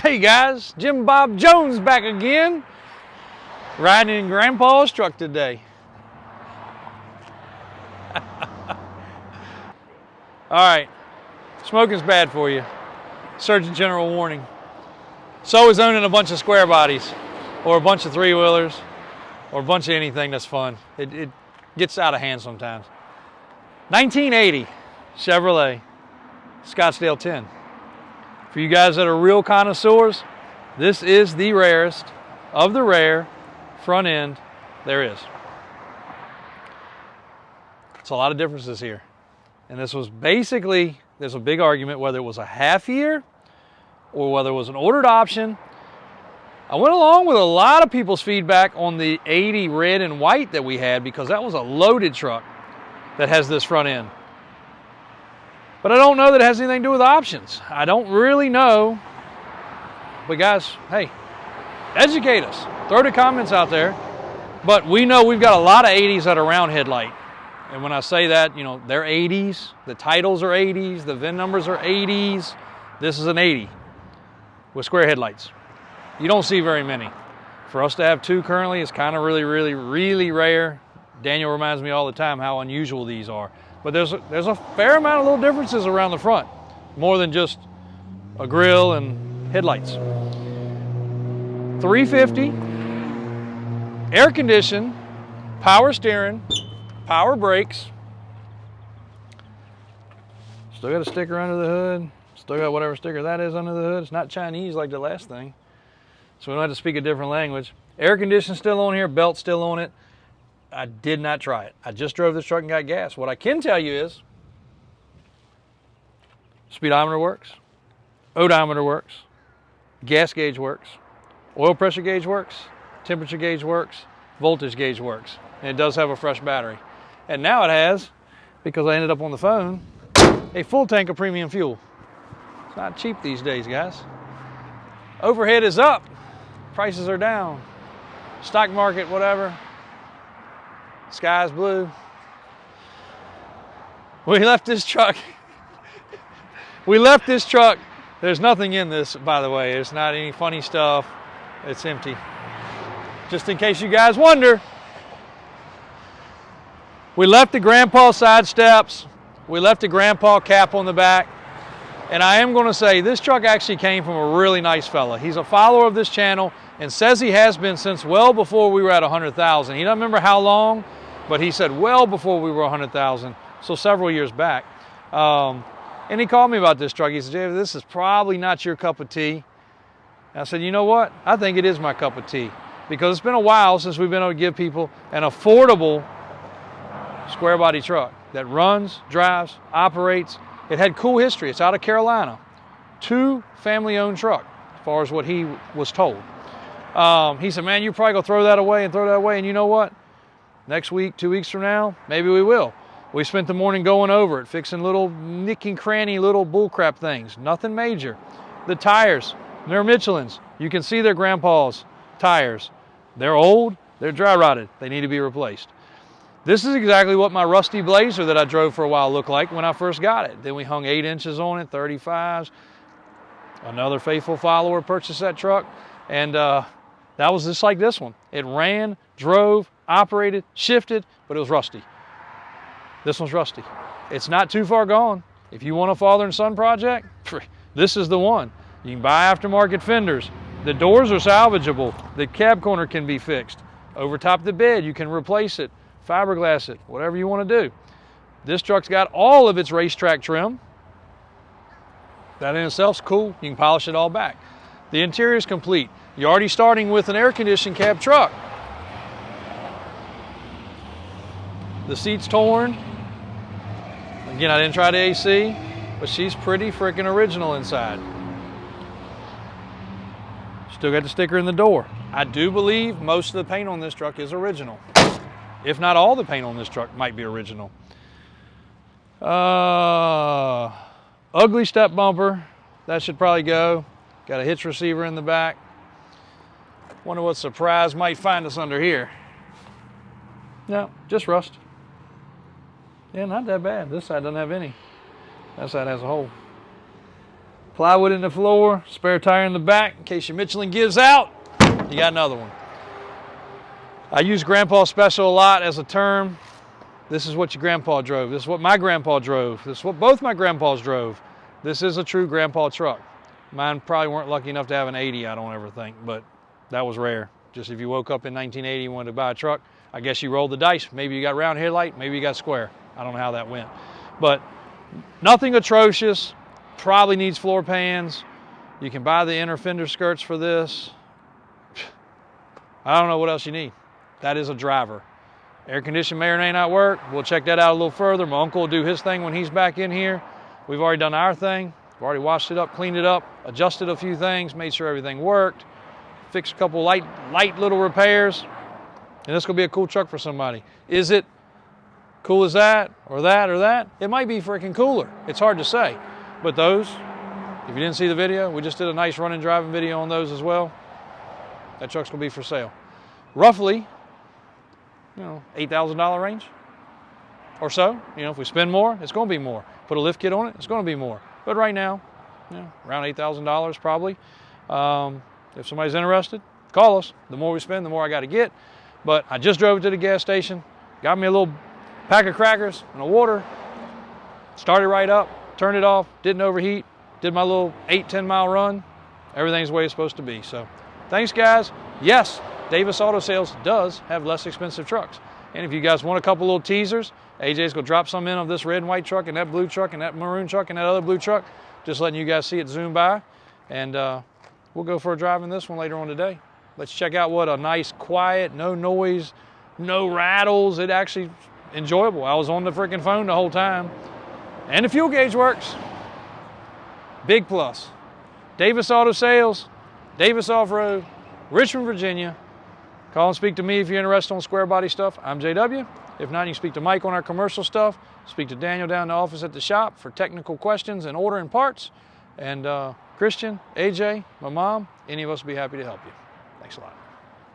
Hey guys, Jim Bob Jones back again, riding in Grandpa's truck today. All right, smoking's bad for you. Surgeon General warning. So is owning a bunch of square bodies, or a bunch of three-wheelers, or a bunch of anything that's fun. It gets out of hand sometimes. 1980 Chevrolet Scottsdale 10. For you guys that are real connoisseurs, this is the rarest of the rare front end there is. It's a lot of differences here. And this was basically, there's a big argument whether it was a half year or whether it was an ordered option. I went along with a lot of people's feedback on the 80 red and white that we had because that was a loaded truck that has this front end. But I don't know that it has anything to do with options. I don't really know. But guys, hey, educate us. Throw the comments out there. But we know we've got a lot of 80s that are round headlight. And when I say that, you know, they're 80s. The titles are 80s. The VIN numbers are 80s. This is an 80 with square headlights. You don't see very many. For us to have two currently is kind of really rare. Daniel reminds me all the time how unusual these are. But there's a fair amount of little differences around the front, more than just a grill and headlights. 350, air conditioned, power steering, power brakes. Still got a sticker under the hood. Still got whatever sticker that is under the hood. It's not Chinese like the last thing, so we don't have to speak a different language. Air conditioning still on here, belt still on it. I did not try it. I just drove this truck and got gas. What I can tell you is speedometer works, odometer works, gas gauge works, oil pressure gauge works, temperature gauge works, voltage gauge works, and it does have a fresh battery. And now it has, because I ended up on the phone, a full tank of premium fuel. It's not cheap these days, guys. Overhead is up, prices are down, stock market, whatever. Sky's blue. We left this truck. There's nothing in this, by the way. It's not any funny stuff. It's empty. Just in case you guys wonder. We left the grandpa side steps. We left the grandpa cap on the back. And I am going to say this truck actually came from a really nice fella. He's a follower of this channel and says he has been since well before we were at 100,000. He doesn't remember how long, but he said well before we were 100,000, so several years back. And he called me about this truck. He said, Jay, this is probably not your cup of tea. And I said, you know what? I think it is my cup of tea because it's been a while since we've been able to give people an affordable square body truck that runs, drives, operates. It had cool history. It's out of Carolina. 2 family-owned truck, as far as what he was told. He said, man, you probably go throw that away and throw that away. And you know what? Next week, 2 weeks from now, maybe we will. We spent the morning going over it, fixing little nick and cranny little bullcrap things. Nothing major. The tires, they're Michelin's. You can see they're grandpa's tires. They're old, they're dry rotted. They need to be replaced. This is exactly what my rusty Blazer that I drove for a while looked like when I first got it. Then we hung 8 inches on it, 35s. Another faithful follower purchased that truck, and that was just like this one. It ran, drove, operated, shifted, but it was rusty. This one's rusty. It's not too far gone. If you want a father and son project, this is the one. You can buy aftermarket fenders. The doors are salvageable. The cab corner can be fixed. Over top of the bed, you can replace it, fiberglass it, whatever you want to do. This truck's got all of its racetrack trim. That in itself's cool. You can polish it all back. The interior is complete. You're already starting with an air-conditioned cab truck. The seat's torn. Again, I didn't try the AC, but she's pretty freaking original inside. Still got the sticker in the door. I do believe most of the paint on this truck is original. If not all the paint on this truck might be original. Ugly step bumper. That should probably go. Got a hitch receiver in the back. Wonder what surprise might find us under here. No, just rust. Yeah, not that bad. This side doesn't have any. That side has a hole. Plywood in the floor, spare tire in the back in case your Michelin gives out. You got another one. I use Grandpa Special a lot as a term. This is what your grandpa drove. This is what my grandpa drove. This is what both my grandpas drove. This is a true grandpa truck. Mine probably weren't lucky enough to have an 80, I don't ever think, but that was rare. Just if you woke up in 1980 and wanted to buy a truck, I guess you rolled the dice. Maybe you got round headlight, maybe you got square. I don't know how that went. But nothing atrocious, probably needs floor pans. You can buy the inner fender skirts for this. I don't know what else you need. That is a driver. Air conditioning may or may not work. We'll check that out a little further. My uncle will do his thing when he's back in here. We've already done our thing. We've already washed it up, cleaned it up, adjusted a few things, made sure everything worked, fixed a couple light little repairs, and this will be a cool truck for somebody. Is it cool as that, or that, or that? It might be freaking cooler. It's hard to say. But those, if you didn't see the video, we just did a nice running driving video on those as well. That truck's gonna be for sale. Roughly, $8,000 range or so. If we spend more, it's gonna be more. Put a lift kit on it, it's gonna be more. But right now, around $8,000 probably. If somebody's interested, call us. The more we spend, the more I gotta get. But I just drove it to the gas station, got me a little pack of crackers and a water, started right up, turned it off, didn't overheat, did my little 8-10 mile run. Everything's the way it's supposed to be. So thanks, guys. Yes, Davis Auto Sales does have less expensive trucks. And if you guys want a couple little teasers, AJ's gonna drop some in of this red and white truck and that blue truck and that maroon truck and that other blue truck, just letting you guys see it zoom by. And we'll go for a drive in this one later on today. Let's check out what a nice, quiet, no noise, no rattles. It actually enjoyable. I was on the freaking phone the whole time. And the fuel gauge works. Big plus. Davis Auto Sales, Davis Off-Road, Richmond, Virginia. Call and speak to me if you're interested on Squarebody stuff. I'm JW. If not, you can speak to Mike on our commercial stuff. Speak to Daniel down in the office at the shop for technical questions and ordering parts. And Christian, AJ, my mom, any of us will be happy to help you. Thanks a lot.